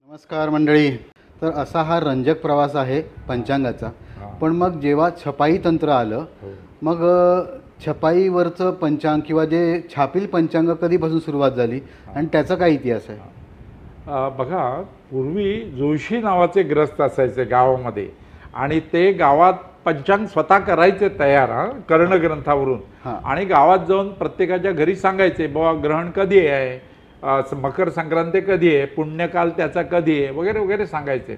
नमस्कार मंडळी. तर असा हा रंजक प्रवास आहे पंचांगाचा. पण मग जेव्हा छपाई तंत्र आलं, मग छपाईवरचं पंचांग किंवा जे छापील पंचांग कधीपासून सुरुवात झाली आणि त्याचा काय इतिहास आहे? बघा, पूर्वी जोशी नावाचे ग्रस्त असायचे गावामध्ये आणि ते गावात पंचांग स्वतः करायचे तयार कर्णग्रंथावरून. आणि गावात जाऊन प्रत्येकाच्या घरी सांगायचे बाबा ग्रहण कधी आहे, मकर संक्रांती कधी आहे, पुण्यकाल त्याचा कधी आहे वगैरे वगैरे सांगायचे.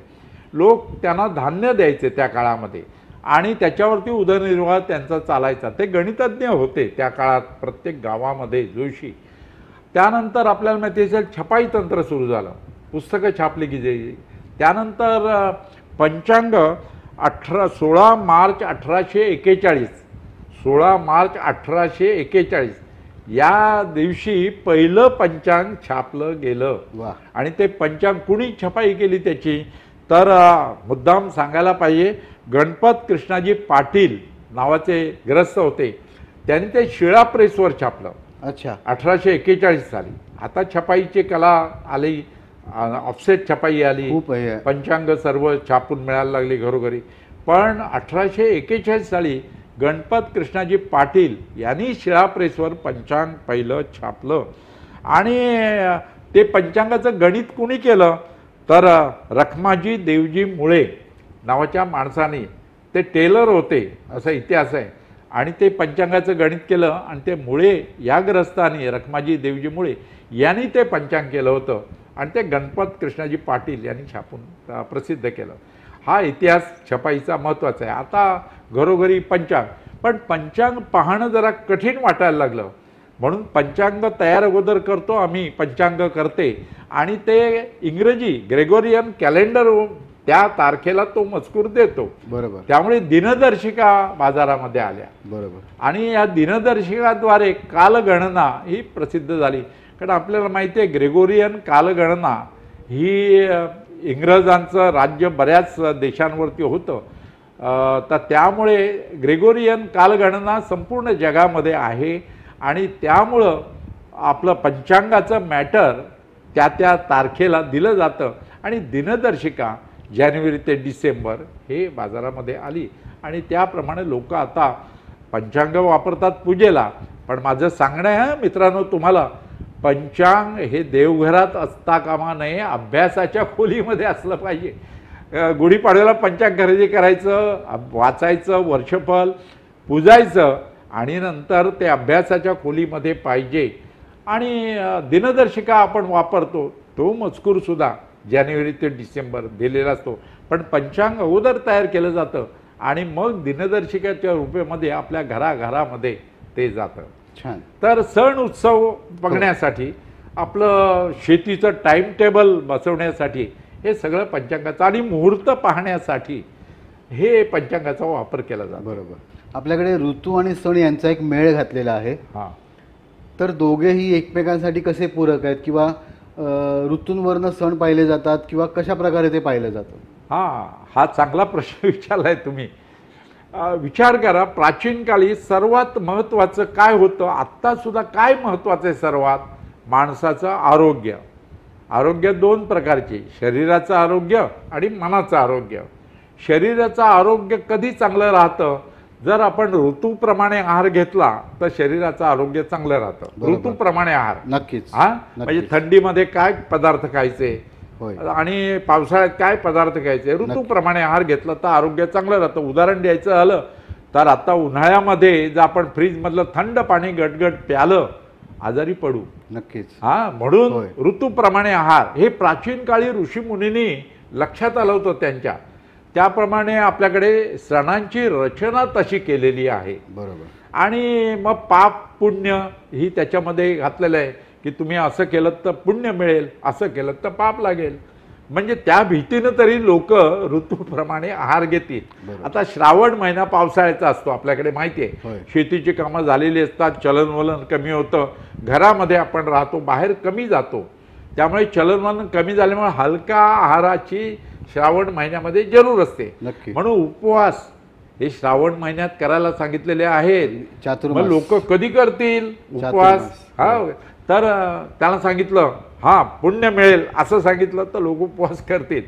लोक त्यांना धान्य द्यायचे त्या काळामध्ये आणि त्याच्यावरती उदरनिर्वाह त्यांचा चालायचा. ते गणितज्ञ होते त्या काळात प्रत्येक गावामध्ये जोशी. त्यानंतर आपल्याला माहिती असेल छपाई तंत्र सुरू झालं, पुस्तकं छापली गेली. त्यानंतर पंचांग 16 मार्च 1841 16 मार्च 1841 या दिवशी पहिलं पंचांग छापलं गेलं. आणि ते पंचांग कुणी छपाई केली त्याची तर मुद्दाम सांगायला पाहिजे, गणपत कृष्णाजी पाटील नावाचे ग्रस्त होते. त्यांनी ते शिळा प्रेसवर छापलं. अच्छा. 1841 साली. आता छपाईची कला आली, ऑफसेट छपाई आली, पंचांग सर्व छापून मिळायला लागली घरोघरी. पण 1841 साली गणपत कृष्णाजी पाटील यांनी शिळा प्रेसवर पंचांग पहिलं छापलं. आणि ते पंचांगाचं गणित कुणी केलं तर रखमाजी देवजी मुळे नावाच्या माणसाने. ते टेलर होते असा इतिहास आहे. आणि ते पंचांगाचं गणित केलं आणि ते मुळे या ग्रस्तांनी, रखमाजी देवजी मुळे यांनी ते पंचांग केलं होतं आणि ते गणपत कृष्णाजी पाटील यांनी छापून प्रसिद्ध केलं. हा इतिहास छपाईचा महत्त्वाचा आहे. आता घरोघरी पंचांग, पण पंचांग पाहणं जरा कठीण वाटायला लागलं. म्हणून पंचांग तयार अगोदर करतो आम्ही, पंचांग करते आणि ते इंग्रजी ग्रेगोरियन कॅलेंडर त्या तारखेला तो मजकूर देतो. बरोबर. त्यामुळे दिनदर्शिका बाजारामध्ये आल्या. बरोबर. आणि या दिनदर्शिकाद्वारे कालगणना ही प्रसिद्ध झाली. कारण आपल्याला माहिती आहे ग्रेगोरियन कालगणना ही इंग्रजांचं राज्य बऱ्याच देशांवरती होतं. तर त्यामुळे ग्रेगोरियन कालगणना संपूर्ण जगामध्ये आहे आणि त्यामुळं आपलं पंचांगाचं मॅटर त्या त्या तारखेला दिलं जातं. आणि दिनदर्शिका जानेवारी ते डिसेंबर हे बाजारामध्ये आली आणि त्याप्रमाणे लोक आता पंचांग वापरतात पूजेला. पण माझं सांगणं आहे मित्रांनो तुम्हाला, पंचांग हे देवघरात असता कामा नये, अभ्यासाच्या खोलीमध्ये असलं पाहिजे. गुढीपाडव्याला पंचांग खरेदी करायचं, वाचायचं, वर्षफल पूजायचं आणि नंतर ते अभ्यासाच्या खोलीमध्ये पाहिजे. आणि दिनदर्शिका आपण वापरतो तो मजकूरसुद्धा जानेवारी ते डिसेंबर दिलेला असतो. पण पंचांग अगोदर तयार केलं जातं आणि मग दिनदर्शिकेच्या रूपामध्ये आपल्या घराघरामध्ये ते जातं. छान. तर सण उत्सव बघण्यासाठी, आपलं शेतीचं टाइम टेबल बसवण्यासाठी हे सगळं पंचांगाचं आणि मुहूर्त पाहण्यासाठी हे पंचांगाचा वापर केला जातो. बरोबर. आपल्याकडे ऋतू आणि सण यांचा एक मेळ घातलेला आहे. तर दोघेही एकमेकांसाठी कसे पूरक आहेत किंवा ऋतूंवरनं सण पाहिले जातात किंवा कशा प्रकारे ते पाहिलं जातं? हा चांगला प्रश्न विचारलाय तुम्ही. विचार करा, प्राचीन काळी सर्वात महत्त्वाचं काय होतं, आत्तासुद्धा काय महत्त्वाचं आहे सर्वात? माणसाचं आरोग्य. आरोग्य दोन प्रकारचे, शरीराचं आरोग्य आणि मनाचं आरोग्य. शरीराचं आरोग्य कधी चांगलं राहतं जर आपण ऋतूप्रमाणे आहार घेतला तर शरीराचं आरोग्य चांगलं राहतं. ऋतूप्रमाणे आहार. नक्कीच. म्हणजे थंडीमध्ये काय पदार्थ खायचे आणि पावसाळ्यात काय पदार्थ खायचे, ऋतूप्रमाणे आहार घेतला तर आरोग्य चांगलं राहतं. उदाहरण द्यायचं झालं तर आता उन्हाळ्यामध्ये जर आपण फ्रीजमधलं थंड पाणी गटगट प्यालं आजारी पडू. नक्कीच. म्हणून ऋतूप्रमाणे आहार हे प्राचीन काळी ऋषीमुनींनी लक्षात आलं होतं त्यांच्या. त्याप्रमाणे आपल्याकडे सणांची रचना तशी केलेली आहे. बरोबर. आणि मग पाप पुण्य ही त्याच्यामध्ये घातलेलं आहे की तुम्ही असं केलं तर पुण्य मिळेल, असं केलं तर पाप लागेल. म्हणजे त्या भीतीनं तरी लोक ऋतूप्रमाणे आहार घेतील. आता श्रावण महिना पावसाळ्याचा असतो आपल्याकडे माहिती आहे. शेतीची कामं झालेली असतात, चलनवलन कमी होतं, घरामध्ये आपण राहतो, बाहेर कमी जातो. त्यामुळे चलनवलन कमी झाल्यामुळे हलका आहाराची श्रावण महिन्यामध्ये जरूर असते. म्हणून उपवास हे श्रावण महिन्यात करायला सांगितलेले आहेत. चातुर्मास. लोक कधी करतील उपवास? तर त्याला सांगितलं हां पुण्य मिळेल असं सांगितलं तर लोक उपवास करतील.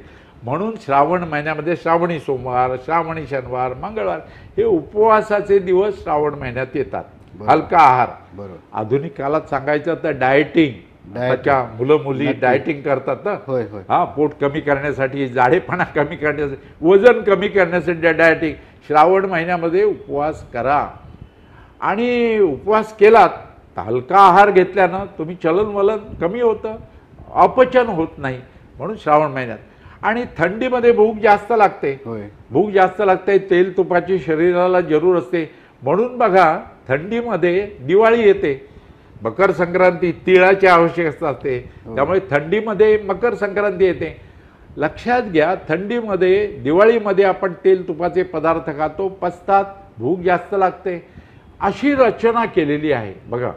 म्हणून श्रावण महिन्यामध्ये श्रावणी सोमवार, श्रावणी शनिवार, मंगळवार हे उपवासाचे दिवस श्रावण महिन्यात येतात. हलका आहार. बरोबर. आधुनिक काळात सांगायचं तर डाएटिंग. त्याच्या मुलं मुली डाएटिंग करतात ना. होय होय. हा पोट कमी करण्यासाठी, जाडेपणा कमी करण्यासाठी, वजन कमी करण्यासाठी डाएटिंग. श्रावण महिन्यामध्ये उपवास करा आणि उपवास केलात तर हलका आहार घेतल्यानं तुम्ही चलनवलन कमी होतं, अपचन होत नाही. म्हणून श्रावण महिन्यात. आणि थंडीमध्ये भूक जास्त लागते. होय. भूक जास्त लागते, तेल तुपाची शरीराला जरूर असते. म्हणून बघा थंडीमध्ये दिवाळी येते, मकर संक्रांती, तिळाची आवश्यकता असते. त्यामुळे थंडीमध्ये मकर संक्रांती येते. लक्षात घ्या थंडीमध्ये दिवाळीमध्ये आपण तेल तुपाचे पदार्थ खातो, पचतात, भूक जास्त लागते. अशी रचना केलेली आहे बघा.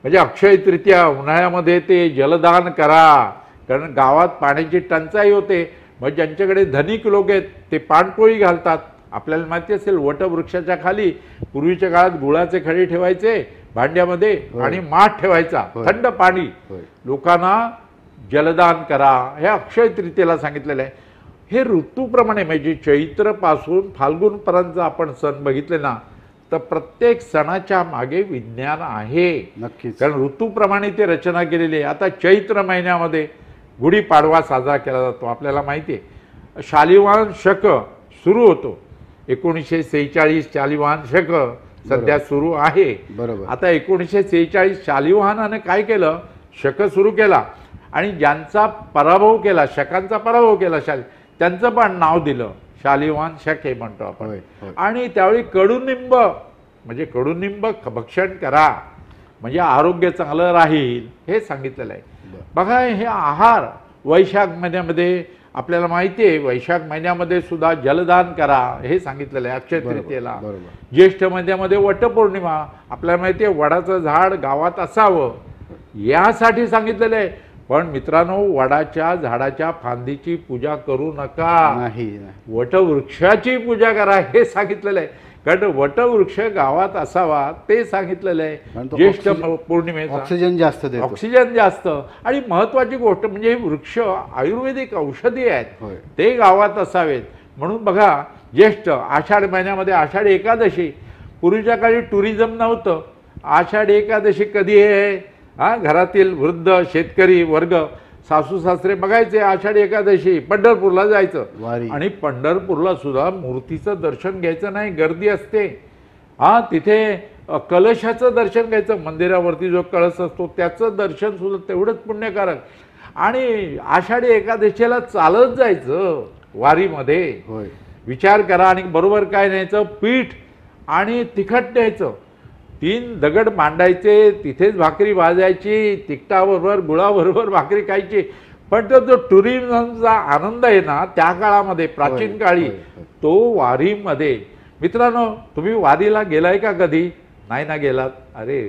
म्हणजे अक्षय तृतीया उन्हाळ्यामध्ये ते जलदान करा, कारण गावात पाण्याची टंचाई होते. मग ज्यांच्याकडे धनिक लोक आहेत ते पाणपोळी घालतात. आपल्याला माहिती असेल वटवृक्षाच्या खाली पूर्वीच्या काळात गुळाचे खडे ठेवायचे भांड्यामध्ये आणि माठ ठेवायचा, थंड पाणी. लोकांना जलदान करा हे अक्षय तृतीयेला सांगितलेलं आहे. हे ऋतूप्रमाणे म्हणजे चैत्रपासून फाल्गुनपर्यंत आपण सण बघितले ना तर प्रत्येक सणाच्या मागे विज्ञान आहे. नक्कीच. कारण ऋतूप्रमाणे ते रचना केलेली आहे. आता चैत्र महिन्यामध्ये गुढीपाडवा साजरा केला जातो. आपल्याला माहिती आहे शालिवाहन शक सुरू होतो. 1946 शालिवाहन शक सध्या सुरू आहे. बरोबर. आता 1946 शालिवाहनाने काय केलं, शक सुरू केला आणि ज्यांचा पराभव केला, शकांचा पराभव केला त्यांचं पण नाव दिलं शालिवाहन शक हे म्हणतो आपण. आणि त्यावेळी कडुनिंब म्हणजे कडुनिंब भक्षण करा म्हणजे आरोग्य चांगलं राहील हे सांगितलेलं आहे. बघा हे आहार वैशाख महिन्यामध्ये आपल्याला माहिती आहे, वैशाख महिन्यामध्ये सुद्धा जलदान करा हे सांगितलेलं आहे अक्षय तृतीयेला. ज्येष्ठ महिन्यामध्ये वटपौर्णिमा आपल्याला माहिती आहे, वडाचं झाड गावात असावं यासाठी सांगितलेलं आहे. पण मित्रांनो वडाच्या झाडाच्या फांदीची पूजा करू नका, वटवृक्षाची पूजा करा हे सांगितलेलं आहे. कारण वटवृक्ष गावात असावा ते सांगितलेलं आहे. ज्येष्ठ पौर्णिमेचा ऑक्सिजन जास्त देतो. ऑक्सिजन जास्त. आणि महत्वाची गोष्ट म्हणजे वृक्ष आयुर्वेदिक औषधी आहेत ते गावात असावेत. म्हणून बघा ज्येष्ठ आषाढ महिन्यामध्ये आषाढी एकादशी, पूर्वीच्या काळी टुरिझम नव्हतं. आषाढी एकादशी कधी आहे, घरातील वृद्ध शेतकरी वर्ग सासू सासरे बघायचे आषाढी एकादशी पंढरपूरला जायचं. आणि पंढरपूरला सुद्धा मूर्तीचं दर्शन घ्यायचं नाही, गर्दी असते. तिथे कलशाचं दर्शन घ्यायचं, मंदिरावरती जो कळस असतो त्याचं दर्शन सुद्धा तेवढंच पुण्यकारक. आणि आषाढी एकादशीला चालत जायचं वारीमध्ये. विचार करा. आणि बरोबर काय न्यायचं, पीठ आणि तिखट न्यायचं. 3 दगड मांडायचे, तिथेच भाकरी भाजायची, तिखटाबरोबर गुळाबरोबर भाकरी खायची. पण तो जो टुरिझमचा आनंद आहे ना त्या काळामध्ये प्राचीन काळी तो वारीमध्ये. मित्रांनो तुम्ही वारीला गेलाय का कधी? नाही ना गेलात? अरे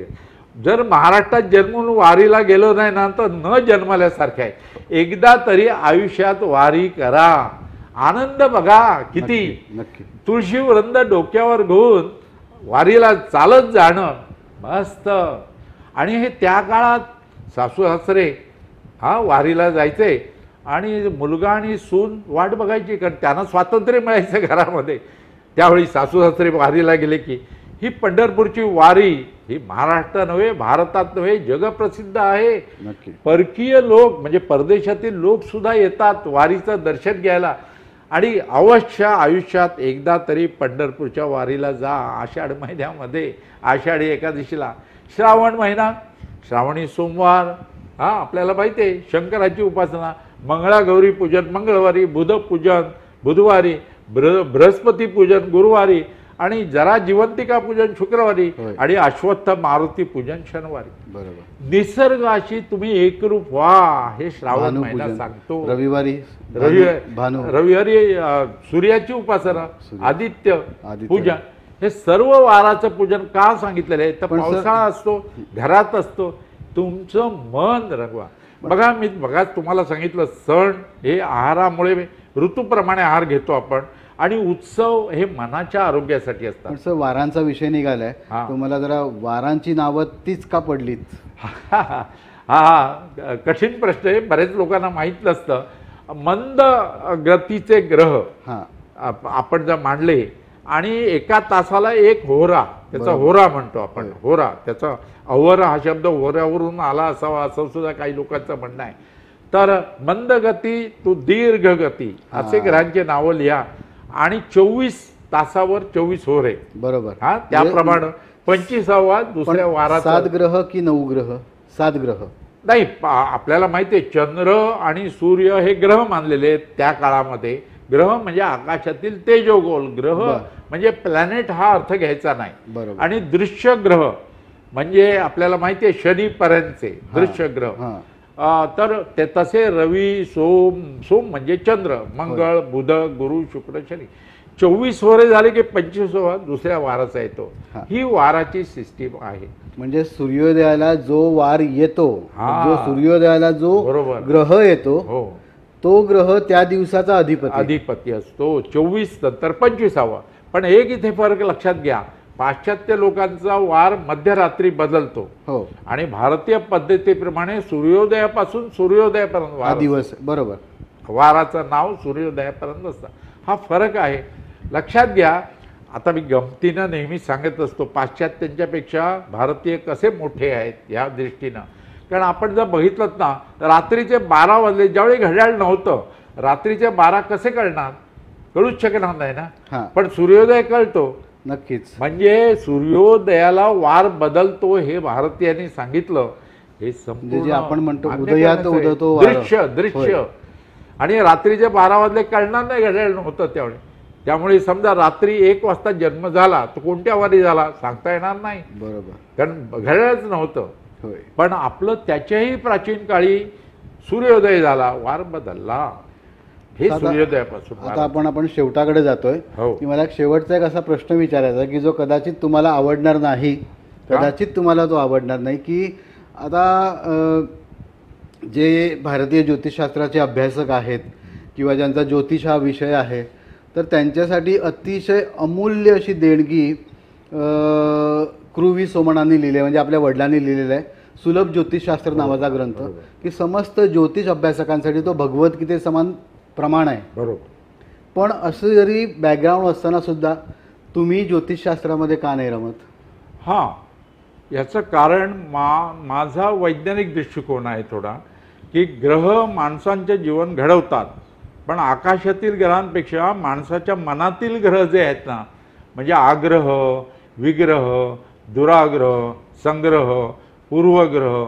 जर महाराष्ट्रात जन्मून वारीला गेलो नाही ना तर न जन्मल्यासारखं आहे. एकदा तरी आयुष्यात वारी करा, आनंद बघा किती. तुळशी वृंद डोक्यावर घेऊन वारीला चालत जाणं मस्त. आणि हे त्या काळात सासू सासरे वारीला जायचे आणि मुलगा आणि सून वाट बघायची, कारण त्यांना स्वातंत्र्य मिळायचं घरामध्ये. त्यावेळी सासू सासरे वारीला गेले की ही पंढरपूरची वारी ही महाराष्ट्र नव्हे, भारतात नव्हे, जगप्रसिद्ध आहे. परकीय लोक म्हणजे परदेशातील लोक सुद्धा येतात वारीचं दर्शन घ्यायला. आणि अवश्य आयुष्यात एकदा तरी पंढरपूरच्या वारीला जा आषाढ महिन्यामध्ये, आषाढी एकादशीला. श्रावण महिना, श्रावणी सोमवार, आपल्याला माहिती आहे शंकराची उपासना, मंगळागौरी पूजन मंगळवारी, बुध पूजन बुधवारी, बृहस्पती पूजन गुरुवारी आणि जरा जिवंतिका पूजन शुक्रवारी आणि अश्वत्थ मारुती पूजन शनिवारी. निसर्गाशी तुम्ही एकरूप व्हा हे श्रावण महिना सांगतो. रविवारी सूर्याची उपासना, आदित्य पूजन, हे सर्व वाराचं पूजन का सांगितलेलं आहे तर पावसाळा असतो, घरात असतो, तुमचं मन रंगवा. बघा मी तुम्हाला सांगितलं सण हे आहारामुळे ऋतूप्रमाणे आहार घेतो आपण. आणि उत्सव हे मनाच्या आरोग्यासाठी असतात. पण सर वारांचा विषय निघालाय, हा. तुम्हाला जरा वारांची नावं तीच का पडलीत? हा कठीण प्रश्न आहे, बरेच लोकांना माहीत नसतं. मंद गतीचे ग्रह हां आपण जर मांडले आणि एका तासाला एक होरा, त्याचा बरोबर. होरा म्हणतो आपण, होरा, त्याचा अवर हा शब्द होऱ्यावरून आला असावा असं सुद्धा काही लोकांचं म्हणणं आहे. तर मंद गती तो दीर्घ गती असे ग्रहांचे नावं लिहा आणि 24 तासावर 24 होरे. बरोबर. हा त्याप्रमाणे 25वा दुसऱ्या वाराचा 7 ग्रह की 9 ग्रह? 7 ग्रह नाही. आपल्याला माहिती आहे चंद्र आणि सूर्य हे ग्रह मानलेले आहेत त्या काळामध्ये. ग्रह म्हणजे आकाशातील तेजोगोल, ग्रह बरं. म्हणजे प्लॅनेट हा अर्थ घ्यायचा नाही. बरोबर. आणि दृश्य ग्रह म्हणजे आपल्याला माहिती आहे शनीपर्यंतचे दृश्य ग्रह. हां तर ते तसे रवी, सोम म्हणजे चंद्र, मंगळ, बुध, गुरु, शुक्र, शनी. 24 होरे झाले की 25वा दुसऱ्या वाराचा येतो. हा. ही वाराची सिस्टीम आहे. म्हणजे सूर्योदयाला जो वार येतो, हा. जो सूर्योदयाला जो बरोबर. ग्रह येतो, हो, तो ग्रह त्या दिवसाचा अधिपती. अधिपती असतो. 24 नंतर 25वा. पण एक इथे फरक लक्षात घ्या, पाश्चात्य लोकांचा वार मध्यरात्री बदलतो हो आणि भारतीय पद्धतीप्रमाणे सूर्योदयापासून सूर्योदयापर्यंत हा वार दिवस. बरोबर. वाराचं नाव सूर्योदयापर्यंत असतं. हा फरक आहे, लक्षात घ्या. आता मी गमतीनं नेहमी सांगत असतो पाश्चात्यांच्यापेक्षा भारतीय कसे मोठे आहेत या दृष्टीनं. कारण आपण जर बघितलं ना, रात्रीचे 12 वाजले, ज्यावेळी घड्याळ नव्हतं, रात्रीचे 12 कसे कळणार? कळूच शकणार नाही ना. हां पण सूर्योदय कळतो. नक्कीच. म्हणजे सूर्योदयाला वार बदलतो हे भारतीयांनी सांगितलं. हे जे संपूर्ण आपण म्हणतो मान्य उदयात करण्याचं आहे. उदतो वार. दृश्य होय. आणि रात्रीचे 12 वाजले कळणार नाही, घड्याळ नव्हतं त्यावेळी. त्यामुळे समजा रात्री 1 वाजता जन्म झाला तर कोणत्या वारी झाला सांगता येणार नाही, बरोबर. कारण घड्याळच नव्हतं. होय. पण आपलं त्याच्याही प्राचीन काळी सूर्योदय झाला, वार बदलला. हे आता- सूर्योदयापासून आता आपण शेवटाकडे जातोय. हो. की मला एक शेवटचा एक असा प्रश्न विचारायचा की जो कदाचित तुम्हाला आवडणार नाही, कदाचित तुम्हाला तो आवडणार नाही, की आता जे भारतीय ज्योतिषशास्त्राचे अभ्यासक आहेत किंवा ज्यांचा ज्योतिष हा विषय आहे, तर त्यांच्यासाठी अतिशय अमूल्य अशी देणगी कृ. सोमणांनी लिहिली आहे, म्हणजे आपल्या वडिलांनी लिहिलेला आहे, सुलभ ज्योतिषशास्त्र नावाचा ग्रंथ, की समस्त ज्योतिष अभ्यासकांसाठी तो भगवद्गीते समान प्रमाण आहे. बरोबर. पण असं जरी बॅकग्राऊंड असताना सुद्धा तुम्ही ज्योतिषशास्त्रामध्ये का नाही रमत? हां, याचं कारण माझा वैज्ञानिक दृष्टिकोन आहे थोडा, की ग्रह माणसांचे जीवन घडवतात, पण आकाशातील ग्रहांपेक्षा माणसाच्या मनातील ग्रह जे आहेत ना, म्हणजे आग्रह, विग्रह, दुराग्रह, संग्रह, पूर्वग्रह,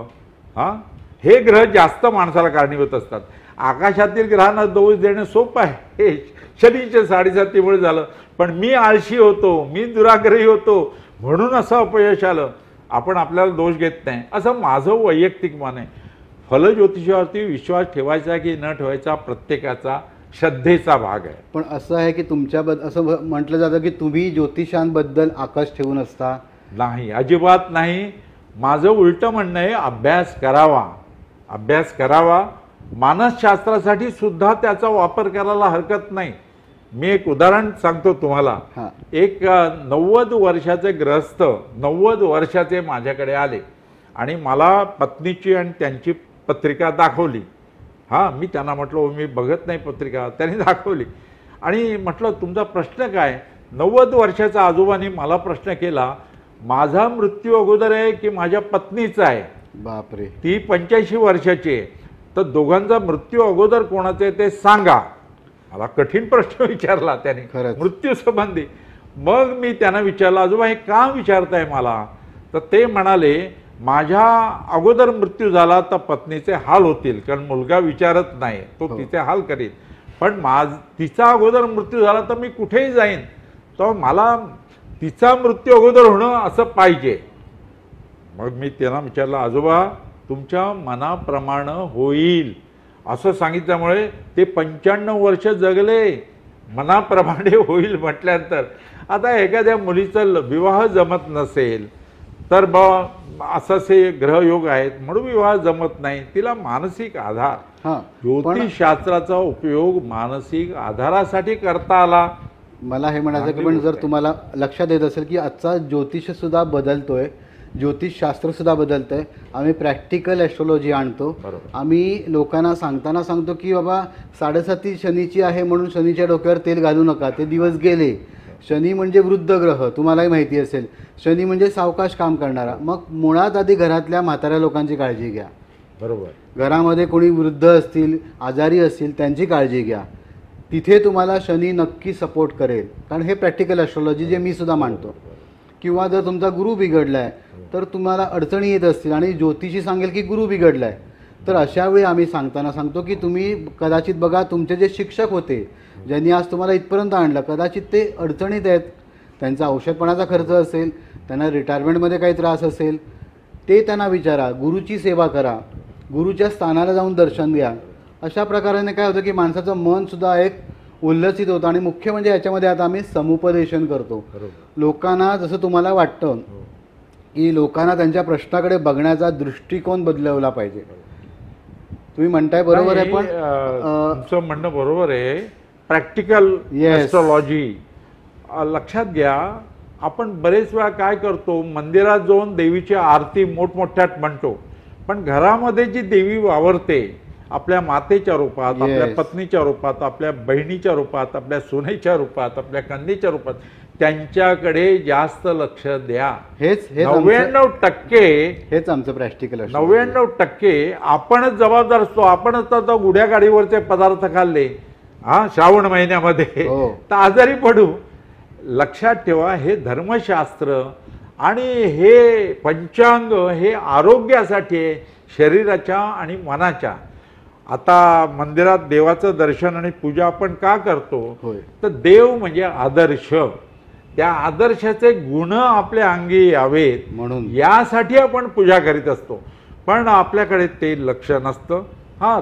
हां, हे ग्रह जास्त माणसाला कारणीभूत असतात. आकाशातील ग्रहांना दोष देणं सोपं आहे, हे शनीच्या 7.5 झालं, पण मी आळशी होतो, मी दुराग्रही होतो म्हणून असं अपयश आलं, आपण आपल्याला दोष घेत नाही, असं माझं वैयक्तिक मन आहे. फलज्योतिषावरती विश्वास ठेवायचा की न ठेवायचा प्रत्येकाचा श्रद्धेचा भाग आहे. पण असं आहे की तुमच्याबद्दल असं म्हटलं जातं की तुम्ही ज्योतिषांबद्दल आकाश ठेवून असता. नाही, अजिबात नाही. माझं उलटं म्हणणं आहे, अभ्यास करावा, अभ्यास करावा. मानसशास्त्रासाठी सुद्धा त्याचा वापर करायला हरकत नाही. मी एक उदाहरण सांगतो तुम्हाला. हां एक 90 वर्षाचे ग्रहस्थ 90 वर्षाचे माझ्याकडे आले आणि मला पत्नीची आणि त्यांची पत्रिका दाखवली. हां, मी त्यांना म्हटलं मी बघत नाही पत्रिका, त्यांनी दाखवली आणि म्हटलं तुमचा प्रश्न काय? 90 वर्षाचा आजोबांनी मला प्रश्न केला, माझा मृत्यू अगोदर आहे की माझ्या पत्नीचा आहे? बापरे. ती 85 वर्षाची आहे, तर दोघांचा मृत्यू अगोदर कोणाचा आहे ते सांगा. मला कठीण प्रश्न विचारला त्याने खरंच. मृत्यू संबंधी. मग मी त्यांना विचारलं, आजोबा हे का विचारताय मला? तर ते म्हणाले, माझ्या अगोदर मृत्यू झाला तर पत्नीचे हाल होतील, कारण मुलगा विचारत नाही, तो तिचे हाल करेल. पण तिचा अगोदर मृत्यू झाला तर मी कुठेही जाईन, तर मला तिचा मृत्यू अगोदर होणं असं पाहिजे. मग मी त्यांना विचारलं, आजोबा तुमच्या मनाप्रमाणे होईल असं सांगितल्यामुळे ते 95 वर्ष जगले. मनाप्रमाणे होईल म्हटल्यानंतर आता एखाद्या मुलीचं विवाह जमत नसेल तर असे ग्रहयोग आहेत म्हणून विवाह जमत नाही, तिला मानसिक आधार, हां ज्योतिषशास्त्राचा उपयोग मानसिक आधारासाठी करता आला मला हे म्हणायचं की पण जर तुम्हाला लक्षात येत असेल की आजचा ज्योतिष सुद्धा बदलतोय, ज्योतिषशास्त्र सुद्धा बदलतंय. आम्ही प्रॅक्टिकल ॲस्ट्रॉलॉजी आणतो. आम्ही लोकांना सांगताना सांगतो की बाबा 7.5 शनीची आहे म्हणून शनीच्या डोक्यावर तेल घालू नका, ते दिवस गेले. शनी म्हणजे वृद्ध ग्रह, तुम्हालाही माहिती असेल. शनी म्हणजे सावकाश काम करणारा. मग मुळात आधी घरातल्या म्हाताऱ्या लोकांची काळजी घ्या. बरोबर. घरामध्ये कोणी वृद्ध असतील, आजारी असतील, त्यांची काळजी घ्या. तिथे तुम्हाला शनी नक्की सपोर्ट करेल, कारण हे प्रॅक्टिकल ॲस्ट्रॉलॉजी जे मी सुद्धा मानतो. किंवा जर तुमचा गुरु बिघडला आहे तर तुम्हाला अडचणी येत असतील आणि ज्योतिषी सांगेल की गुरु बिघडला आहे, तर अशा वेळी आम्ही सांगताना सांगतो की तुम्ही कदाचित बघा तुमचे जे शिक्षक होते ज्यांनी आज तुम्हाला इथपर्यंत आणलं, कदाचित ते अडचणीत आहेत. त्यांचा औषधपणाचा खर्च असेल, त्यांना रिटायरमेंटमध्ये काही त्रास असेल, ते त्यांना विचारा. गुरुची सेवा करा, गुरुच्या स्थानाला जाऊन दर्शन घ्या. अशा प्रकाराने काय होतं की माणसाचं मनसुद्धा एक उल्लसित होतं. आणि मुख्य म्हणजे याच्यामध्ये आता आम्ही समुपदेशन करतो. लोकांना जसं तुम्हाला वाटतं की लोकांना त्यांच्या प्रश्नाकडे बघण्याचा दृष्टिकोन बदलवला पाहिजे. तुम्ही म्हणताय बरोबर आहे, पण तुमचं म्हणणं बरोबर आहे. प्रॅक्टिकल ॲस्ट्रॉलॉजी लक्षात घ्या. आपण बरेच वेळा काय करतो, मंदिरात जाऊन देवीची आरती मोठमोठ्यात म्हणतो, पण घरामध्ये जी देवी वावरते आपल्या मातेच्या रूपात, आपल्या पत्नीच्या रूपात, आपल्या बहिणीच्या रूपात, आपल्या सुनेच्या रूपात, आपल्या कन्येच्या रूपात, त्यांच्याकडे जास्त लक्ष द्या. हेच 99% हेच आमचं प्रॅक्टिकल. 99% आपणच जबाबदार असतो. आपणच आता गुड्या गाडीवरचे पदार्थ खाल्ले श्रावण महिन्यामध्ये तर आजारी पडू. लक्षात ठेवा, हे धर्मशास्त्र आणि हे पंचांग हे आरोग्यासाठी आहे, शरीराच्या आणि मनाच्या. आता मंदिरात देवाचं दर्शन आणि पूजा आपण का करतो, तर देव म्हणजे आदर्श, त्या आदर्शाचे गुण आपल्या अंगी यावेत म्हणून यासाठी आपण पूजा करीत असतो. पण आपल्याकडे ते लक्ष नसतं.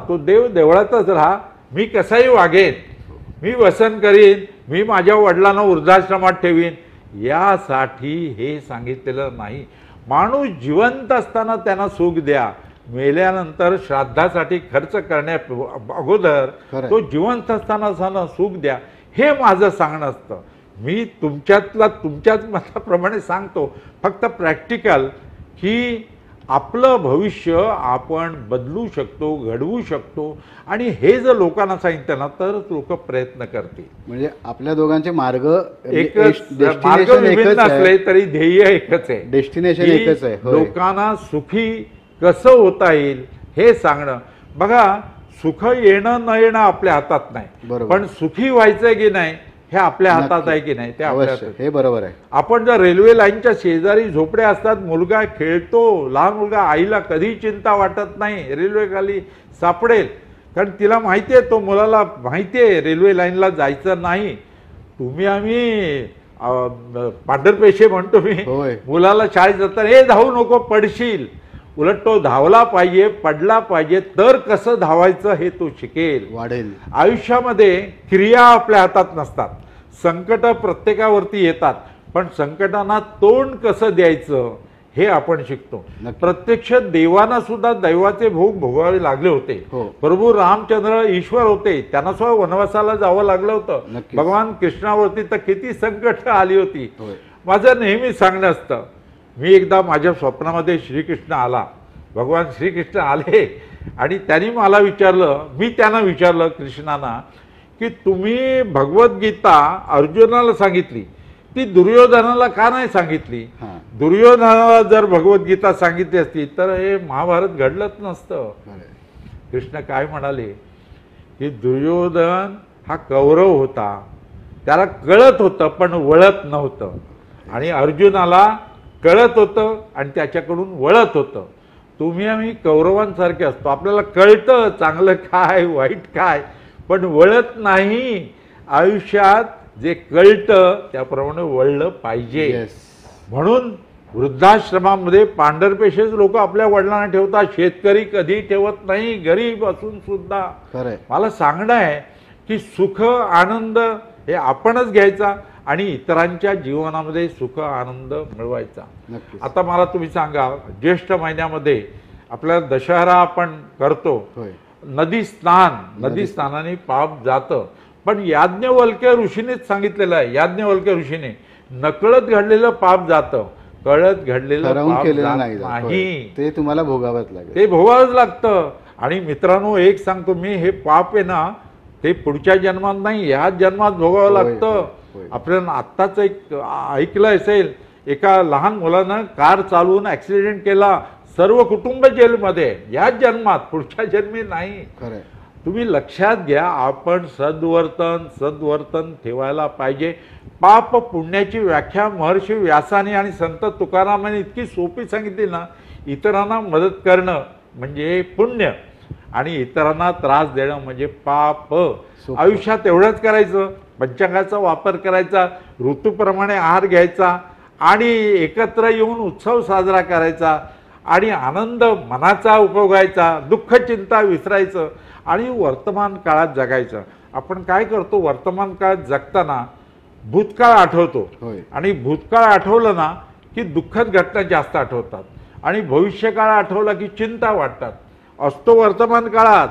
तो देव देवळातच राहा, मी कसाही वागेन, मी व्यसन करीन, मी माझ्या वडिलांना वृद्धाश्रमात ठेवीन, यासाठी हे सांगितलेलं नाही. माणूस जिवंत असताना त्यांना सुख द्या, मेल्यानंतर श्राद्धासाठी खर्च करण्या अगोदर तो जिवंत असताना सुख द्या, हे माझं सांगणं असतं. मी तुमच्याच मताप्रमाणे सांगतो, फक्त प्रॅक्टिकल की आपलं भविष्य आपण बदलू शकतो, घडवू शकतो. आणि हे जर लोकांना सांगितलं ना तर लोक प्रयत्न करतील. म्हणजे आपल्या दोघांचे मार्ग एकच, मार्ग विभिन्न असले तरी ध्येय एकच आहे, डेस्टिनेशन एकच आहे. लोकांना सुखी कसं होता येईल हे सांगणं. बघा, सुख येणं न येणं आपल्या हातात नाही, पण सुखी व्हायचंय की नाही हे आपल्या हातात आहे की नाही ते आपल्या हातात. हे बरोबर आहे. आपण जर रेल्वे लाईनच्या शेजारी झोपड्या असतात, मुलगा खेळतो, लहान मुलगा, आईला कधी चिंता वाटत नाही रेल्वे खाली सापडेल, कारण तिला माहिती आहे, तो मुलाला माहिती आहे रेल्वे लाईनला जायचं नाही. तुम्ही आम्ही पांढरपेशे म्हणतो मी, मुलाला शाळेत जाताना हे धावू नको पडशील, उलट तो धावला पाहिजे, पडला पाहिजे, तर कसं धावायचं हे तो शिकेल, वाढेल. आयुष्यामध्ये क्रिया आपल्या हातात नसतात, संकट प्रत्येकावरती येतात, पण संकटांना तोंड कसं द्यायचं हे आपण शिकतो. प्रत्यक्ष देवांना सुद्धा दैवाचे भोग भोगावे लागले होते. प्रभू रामचंद्र ईश्वर होते, त्यांना सुद्धा वनवासाला जावं लागलं होतं. भगवान कृष्णावरती तर किती संकट आली होती. माझं नेहमी सांगणं असतं, मी एकदा माझ्या स्वप्नामध्ये श्रीकृष्ण आला, भगवान श्रीकृष्ण आले आणि त्यांनी मला विचारलं, मी त्यांना विचारलं कृष्णांना की तुम्ही भगवद्गीता अर्जुनाला सांगितली, ती दुर्योधनाला का नाही सांगितली? दुर्योधनाला जर भगवद्गीता सांगितली असती तर हे महाभारत घडलंच नसतं. कृष्ण काय म्हणाले की दुर्योधन हा कौरव होता, त्याला कळत होतं पण वळत नव्हतं, आणि अर्जुनाला कळत होतं आणि त्याच्याकडून वळत होतं. तुम्ही आम्ही कौरवांसारखे असतो, आपल्याला कळतं चांगलं काय वाईट काय, पण वळत नाही. आयुष्यात जे कळतं त्याप्रमाणे वळलं पाहिजे. म्हणून वृद्धाश्रमामध्ये पांढरपेशेच लोक आपल्या वडिलांना ठेवतात, शेतकरी कधी ठेवत नाही, गरीब असून सुद्धा. मला सांगणं आहे की सुख आनंद हे आपणच घ्यायचा आणि इतरांच्या जीवनामध्ये सुख आनंद मिळवायचा. आता मला तुम्ही सांगा, ज्येष्ठ महिन्यामध्ये आपल्याला दशहरा आपण करतो, नदी स्नानाने पाप जातं, पण याज्ञवल्क्य ऋषीनेच सांगितलेलं आहे, याज्ञवल्क्य ऋषीने, नकळत घडलेलं पाप जातं, कळत घडलेलं ठरवून पाप केलेलं जात नाही जात. होय. नाही. ते तुम्हाला भोगावंच लागेल. ते भोगावंच लागतं. आणि मित्रांनो, एक सांगतो मी, हे पाप आहे ना, ते पुढच्या जन्मात नाही, ह्याच जन्मात भोगावं होय, लागतं. होय, होय. आपल्याला आत्ताच एक ऐकलं असेल, एका लहान मुलानं कार चालवून ऍक्सिडेंट केला, सर्व कुटुंब जेलमध्ये, याच जन्मात, पुढच्या जन्मी नाही. खरंय. तुम्ही लक्षात घ्या, आपण सद्वर्तन ठेवायला पाहिजे. पाप पुण्याची व्याख्या महर्षी व्यासाने आणि संत तुकारामाने इतकी सोपी सांगितली ना, इतरांना मदत करणं म्हणजे पुण्य आणि इतरांना त्रास देणं म्हणजे पाप. आयुष्यात एवढंच करायचं, पंचांगाचा वापर करायचा, ऋतूप्रमाणे आहार घ्यायचा आणि एकत्र येऊन उत्सव साजरा करायचा आणि आनंद मनाचा उपभोगायचा, दुःख चिंता विसरायचं आणि वर्तमान काळात जगायचं. आपण काय करतो, वर्तमान काळात जगताना भूतकाळ आठवतो होय. आणि भूतकाळ आठवलं ना की दुःखद घटना जास्त आठवतात आणि भविष्यकाळ आठवला की चिंता वाटतात. असतो वर्तमान काळात,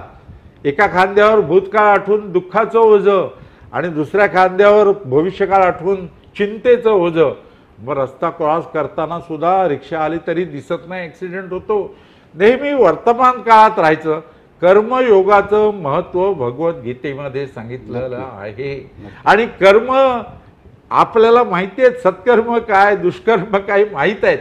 एका खांद्यावर भूतकाळ आठवून दुःखाचं ओझं आणि दुसऱ्या खांद्यावर भविष्यकाळ आठवून चिंतेचं ओझं. मग रस्ता क्रॉस करताना सुद्धा रिक्षा आली तरी दिसत नाही, ॲक्सिडेंट होतो. नेहमी वर्तमान काळात राहायचं. कर्मयोगाचं महत्त्व भगवद्गीतेमध्ये सांगितलेलं आहे आणि कर्म आपल्याला माहिती आहेत, सत्कर्म काय दुष्कर्म काय माहीत आहेत,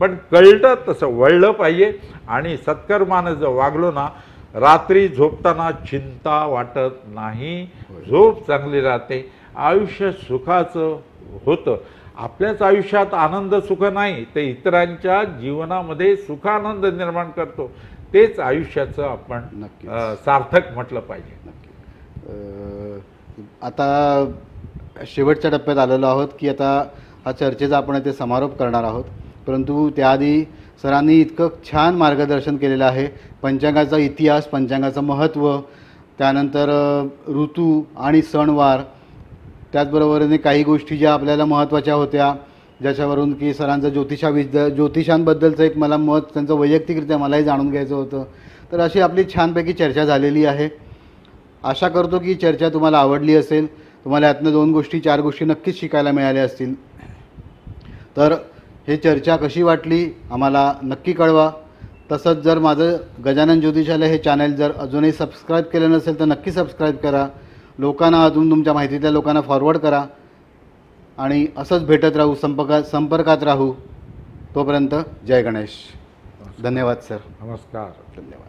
पण कळतं तसं वळलं पाहिजे. आणि सत्कर्मानं जर वागलो ना, रात्री झोपताना चिंता वाटत नाही, झोप चांगली राहते, आयुष्य सुखाचं होतं. आपल्याच आयुष्यात आनंद सुख नाही, ते इतरांच्या जीवनामध्ये सुखानंद निर्माण करतो. तेच आयुष्याचं आपण नक्कीच. सार्थक म्हटलं पाहिजे. आता शेवटच्या टप्प्यात आलेलो आहोत की आता हा चर्चेचा आपण इथे समारोप करणार आहोत. परंतु त्याआधी सरांनी इतकं छान मार्गदर्शन केलेलं आहे. पंचांगाचा इतिहास, पंचांगाचं महत्त्व, त्यानंतर ऋतू आणि सणवार, त्याचबरोबरीने काही गोष्टी ज्या आपल्याला महत्त्वाच्या होत्या, ज्याच्यावरून की सरांचं ज्योतिषांबद्दलचं एक मला मत त्यांचं वैयक्तिकरित्या मलाही जाणून घ्यायचं होतं. तर अशी आपली छानपैकी चर्चा झालेली आहे. आशा करतो की चर्चा तुम्हाला आवडली असेल. तुम्हाला यातनं 2 गोष्टी 4 गोष्टी नक्कीच शिकायला मिळाल्या असतील. तर हे चर्चा कशी वाटली आम्हाला नक्की कळवा. तसंच जर माझं गजानन ज्योतिषालय हे चॅनल जर अजूनही सबस्क्राईब केलं नसेल तर नक्की सबस्क्राईब करा. लोकांना अजून तुमच्या माहितीतल्या लोकांना फॉरवर्ड करा आणि असंच भेटत राहू, संपर्कात राहू. तोपर्यंत जय गणेश. धन्यवाद सर. नमस्कार. धन्यवाद.